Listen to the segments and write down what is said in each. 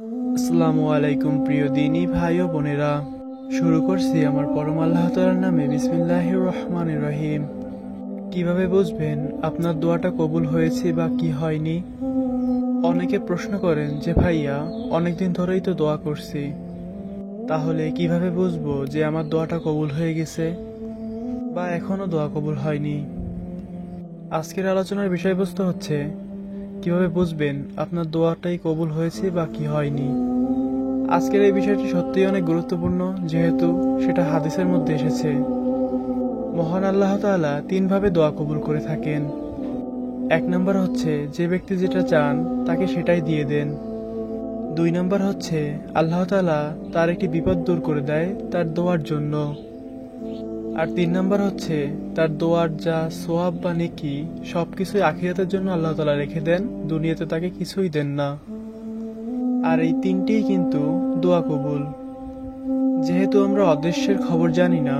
আসসালামু আলাইকুম প্রিয় দিনী ভাই ও বোনেরা। শুরু করছি আমার পরম আল্লাহ তাআলার নামে, বিসমিল্লাহির রহমানির রহিম। কিভাবে বুঝবেন আপনার দোয়াটা কবুল হয়েছে বা কি হয়নি? অনেকে প্রশ্ন করেন যে ভাইয়া, অনেকদিন ধরেই তো দোয়া করছি, তাহলে কিভাবে বুঝবো যে আমার দোয়াটা কবুল হয়ে গেছে বা এখনো দোয়া কবুল হয়নি? আজকের আলোচনার বিষয়বস্তু হচ্ছে কিভাবে বুঝবেন আপনার দোয়াটাই কবুল হয়েছে বা কি হয়নি। আজকের এই বিষয়টি সত্যিই অনেক গুরুত্বপূর্ণ, যেহেতু সেটা হাদিসের মধ্যে এসেছে। মহান আল্লাহ তাআলা তিনভাবে দোয়া কবুল করে থাকেন। এক নম্বর হচ্ছে যে ব্যক্তি যেটা চান তাকে সেটাই দিয়ে দেন। দুই নম্বর হচ্ছে আল্লাহ তাআলা তার একটি বিপদ দূর করে দেয় তার দোয়ার জন্য। আর তিন নম্বর হচ্ছে তার দোয়ার যা সোয়াব বা নেকি সবকিছুই আখিরাতের জন্য আল্লাহ তাআলা রেখে দেন, দুনিয়াতে তাকে কিছুই দেন না। আর এই তিনটিই কিন্তু দোয়া কবুল। যেহেতু আমরা অদৃশ্যের খবর জানি না,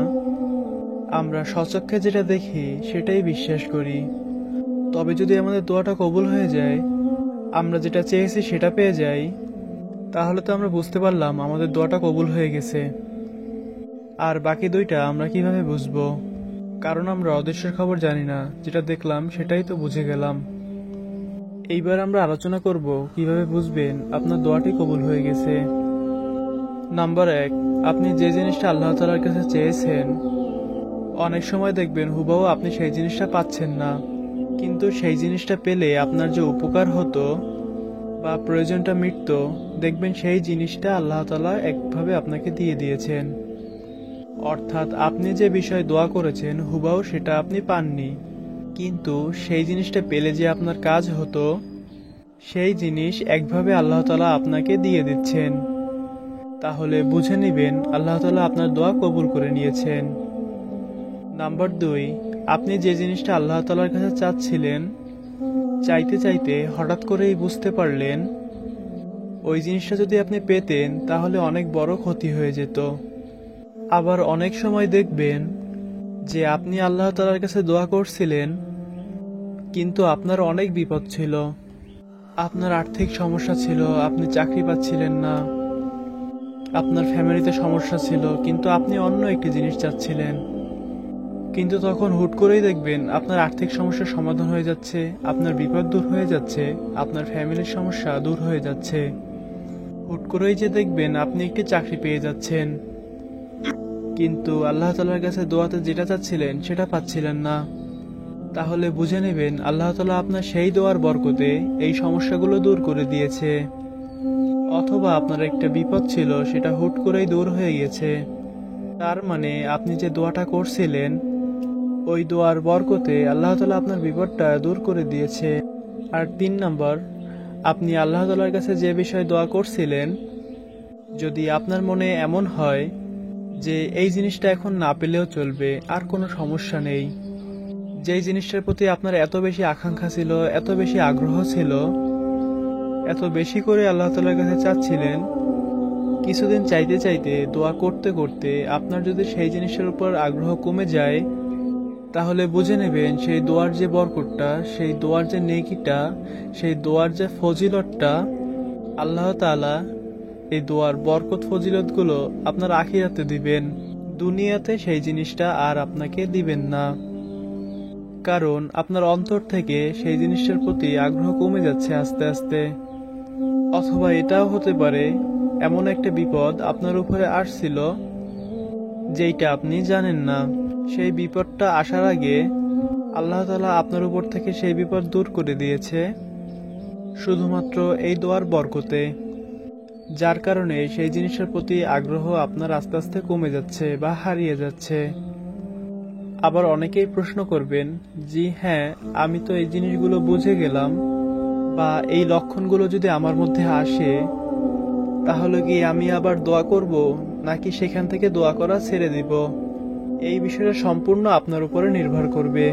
আমরা স্বচক্ষে যেটা দেখি সেটাই বিশ্বাস করি। তবে যদি আমাদের দোয়াটা কবুল হয়ে যায়, আমরা যেটা চেয়েছি সেটা পেয়ে যাই, তাহলে তো আমরা বুঝতে পারলাম আমাদের দোয়াটা কবুল হয়ে গেছে। আর বাকি দুইটা আমরা কিভাবে বুঝবো? কারণ আমরা অদৃশ্যের খবর জানি না, যেটা দেখলাম সেটাই তো বুঝে গেলাম। এইবার আমরা আলোচনা করব কিভাবে বুঝবেন আপনার দোয়াটি কবুল হয়ে গেছে। নাম্বার 1, আপনি যে জিনিসটা আল্লাহ তাআলার কাছে চেয়েছেন, অনেক সময় দেখবেন হুবহু আপনি সেই জিনিসটা পাচ্ছেন না, কিন্তু সেই জিনিসটা পেলে আপনার যে উপকার হতো বা প্রয়োজনটা মিটতো, দেখবেন সেই জিনিসটা আল্লাহ তাআলা একভাবে আপনাকে দিয়ে দিয়েছেন। অর্থাৎ আপনি যে বিষয়ে দোয়া করেছেন হুবহু সেটা আপনি পাননি, কিন্তু সেই জিনিসটা পেলে যে আপনার কাজ হতো, সেই জিনিস একভাবে আল্লাহ তাআলা আপনাকে দিয়ে দিচ্ছেন। তাহলে বুঝে নেবেন আল্লাহ তাআলা আপনার দোয়া কবুল করে নিয়েছেন। নাম্বার 2, আপনি যে জিনিসটা আল্লাহ তাআলার কাছে চাচ্ছিলেন, চাইতে চাইতে হঠাৎ করেই বুঝতে পারলেন ওই জিনিসটা যদি আপনি পেতেন তাহলে অনেক বড় ক্ষতি হয়ে যেত। আবার অনেক সময় দেখবেন যে আপনি আল্লাহ তাআলার কাছে দোয়া করছিলেন, কিন্তু আপনার অনেক বিপদ ছিল, আপনার আর্থিক সমস্যা ছিল, আপনি চাকরি পাচ্ছিলেন না, আপনার ফ্যামিলিতে সমস্যা ছিল, কিন্তু আপনি অন্য একটি জিনিস চাচ্ছিলেন। কিন্তু তখন হুট করেই দেখবেন আপনার আর্থিক সমস্যার সমাধান হয়ে যাচ্ছে, আপনার বিপদ দূর হয়ে যাচ্ছে, আপনার ফ্যামিলির সমস্যা দূর হয়ে যাচ্ছে। হুট করেই যে দেখবেন আপনি একটি চাকরি পেয়ে যাচ্ছেন, কিন্তু আল্লাহ তাআলার কাছে দোয়াতে যেটা চাচ্ছিলেন সেটা পাচ্ছিলেন না। তাহলে বুঝে নেবেন আল্লাহ তাআলা আপনার সেই দোয়ার বরকতে এই সমস্যাগুলো দূর করে দিয়েছে। অথবা আপনার একটা বিপদ ছিল, সেটা হুট করেই দূর হয়ে গেছে। তার মানে আপনি যে দোয়াটা করছিলেন, ওই দোয়ার বরকতে আল্লাহ তাআলা আপনার বিপদটা দূর করে দিয়েছে। আর 3 নম্বর, আপনি আল্লাহ তাআলার কাছে যে বিষয়ে দোয়া করছিলেন, যদি আপনার মনে এমন হয় যে এই জিনিসটা এখন না পেলেও চলবে, আর কোনো সমস্যা নেই, যেই জিনিসটার প্রতি আপনার এত বেশি আকাঙ্ক্ষা ছিল, এত বেশি আগ্রহ ছিল, এত বেশি করে আল্লাহ তাআলার কাছে চাচ্ছিলেন, কিছুদিন চাইতে চাইতে দোয়া করতে করতে আপনার যদি সেই জিনিসের উপর আগ্রহ কমে যায়, তাহলে বুঝে নেবেন সেই দোয়ার যে বরকতটা, সেই দোয়ার যে নেকিটা, সেই দোয়ার যে ফজিলতটা, আল্লাহ তাআলা এই দোয়ার বরকত ফজিলতগুলো আপনার আখিরাতে দিবেন, দুনিয়াতে সেই জিনিসটা আর আপনাকে দিবেন না। কারণ আপনার অন্তর থেকে সেই জিনিসটার প্রতি আগ্রহ কমে যাচ্ছে আস্তে আস্তে। অথবা এটাও হতে পারে এমন একটা বিপদ আপনার উপরে আসছিল যেইটা আপনি জানেন না, সেই বিপদটা আসার আগে আল্লাহ তাআলা আপনার উপর থেকে সেই বিপদ দূর করে দিয়েছে শুধুমাত্র এই দোয়ার বরকতে, যার কারণে সেই জিনিসের প্রতি আগ্রহ আপনার আস্তে আস্তে কমে যাচ্ছে বা হারিয়ে যাচ্ছে। আবার অনেকেই প্রশ্ন করবেন, জি হ্যাঁ, আমি তো এই জিনিসগুলো বুঝে গেলাম, বা এই লক্ষণগুলো যদি আমার মধ্যে আসে, তাহলে কি আমি আবার দোয়া করব, নাকি সেখান থেকে দোয়া করা ছেড়ে দিব? এই বিষয়টা সম্পূর্ণ আপনার উপরে নির্ভর করবে।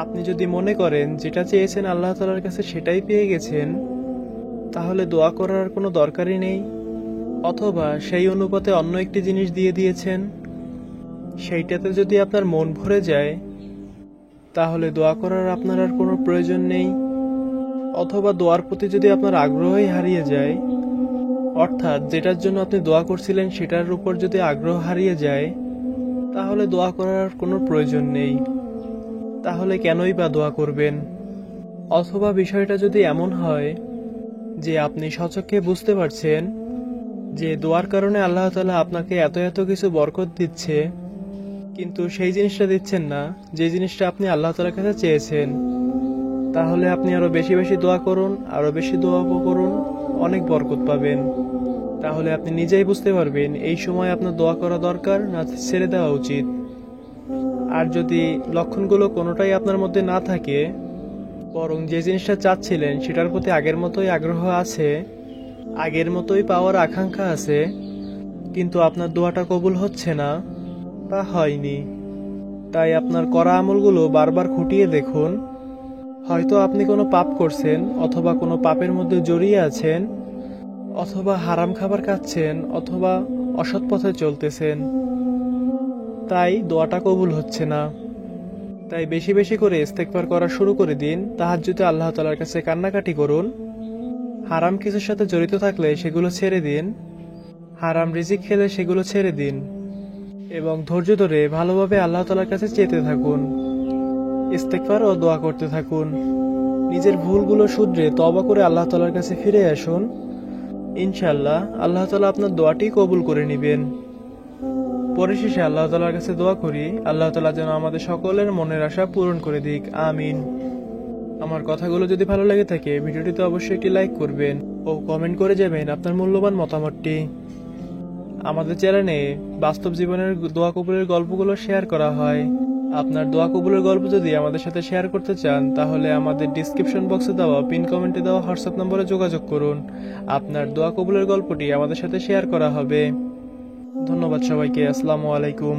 আপনি যদি মনে করেন যেটা চেয়েছেন আল্লাহ তাআলার কাছে সেটাই পেয়ে গেছেন, তাহলে দোয়া করার কোনো দরকারই নেই। অথবা সেই অনুপাতে অন্য একটি জিনিস দিয়ে দিয়েছেন, সেইটাতে যদি আপনার মন ভরে যায়, তাহলে দোয়া করার আপনার আর কোনো প্রয়োজন নেই। অথবা দোয়ার প্রতি যদি আপনার আগ্রহই হারিয়ে যায়, অর্থাৎ যেটার জন্য আপনি দোয়া করছিলেন সেটার উপর যদি আগ্রহ হারিয়ে যায়, তাহলে দোয়া করার কোনো প্রয়োজন নেই। তাহলে কেনই বা দোয়া করবেন? অথবা বিষয়টা যদি এমন হয় যে আপনি স্বচক্ষে বুঝতে পারছেন যে দোয়ার কারণে আল্লাহ তাআলা আপনাকে এত এত কিছু বরকত দিচ্ছে, কিন্তু সেই জিনিসটা দিচ্ছেন না যে জিনিসটা আপনি আল্লাহ তাআলার কাছে চেয়েছেন, তাহলে আপনি আরো বেশি বেশি দোয়া করুন, আরো বেশি দোয়া করুন, অনেক বরকত পাবেন। তাহলে আপনি নিজেই বুঝতে পারবেন এই সময় আপনার দোয়া করা দরকার না ছেড়ে দেওয়া উচিত। আর যদি লক্ষণগুলো কোনোটাই আপনার মধ্যে না থাকে, বরং যে জিনিসটা চাচ্ছিলেন সেটার প্রতি আগের মতোই আগ্রহ আছে, আগের মতোই পাওয়ার আকাঙ্ক্ষা আছে, কিন্তু আপনার দোয়াটা কবুল হচ্ছে না বা হয়নি, তাই আপনার করা আমলগুলো বারবার খুঁটিয়ে দেখুন। হয়তো আপনি কোনো পাপ করছেন, অথবা কোনো পাপের মধ্যে জড়িয়ে আছেন, অথবা হারাম খাবার খাচ্ছেন, অথবা অসৎ পথে চলতেছেন, তাই দোয়াটা কবুল হচ্ছে না। তাই বেশি বেশি করে ইস্তেগফার করা শুরু করে দিন, তাহাজ্জুদে আল্লাহ তাআলার কাছে কান্নাকাটি করুন। হারাম কিছুর সাথে জড়িত থাকলে সেগুলো ছেড়ে দিন, হারাম রিজিক খেলে সেগুলো ছেড়ে দিন, এবং ধৈর্য ধরে ভালোভাবে আল্লাহ তাআলার কাছে চেতে থাকুন, ইস্তেগফার ও দোয়া করতে থাকুন। নিজের ভুলগুলো শুধরে তওবা করে আল্লাহ তাআলার কাছে ফিরে আসুন। ইনশাআল্লাহ আল্লাহ তাআলা আপনার দোয়াটি কবুল করে নেবেন। পরিশেষে আল্লাহ তাআলার কাছে দোয়া করি, আল্লাহ তাআলা যেন আমাদের সকলের মনের আশা পূরণ করে দিক, আমিন। আমার কথাগুলো যদি ভালো লেগে থাকে ভিডিওটিতে অবশ্যই একটি লাইক করবেন ও কমেন্ট করে যাবেন আপনার মূল্যবান মতামতটি। আমাদের চ্যানেলে বাস্তব জীবনের দোয়া কবুলের গল্পগুলো শেয়ার করা হয়। আপনার দোয়া কবুলের গল্প যদি আমাদের সাথে শেয়ার করতে চান, তাহলে আমাদের ডিসক্রিপশন বক্সে দেওয়া পিন কমেন্টে দেওয়া হোয়াটসঅ্যাপ নম্বরে যোগাযোগ করুন। আপনার দোয়া কবুলের গল্পটি আমাদের সাথে শেয়ার করা হবে। ধন্যবাদ সবাইকে। আসসালামু আলাইকুম।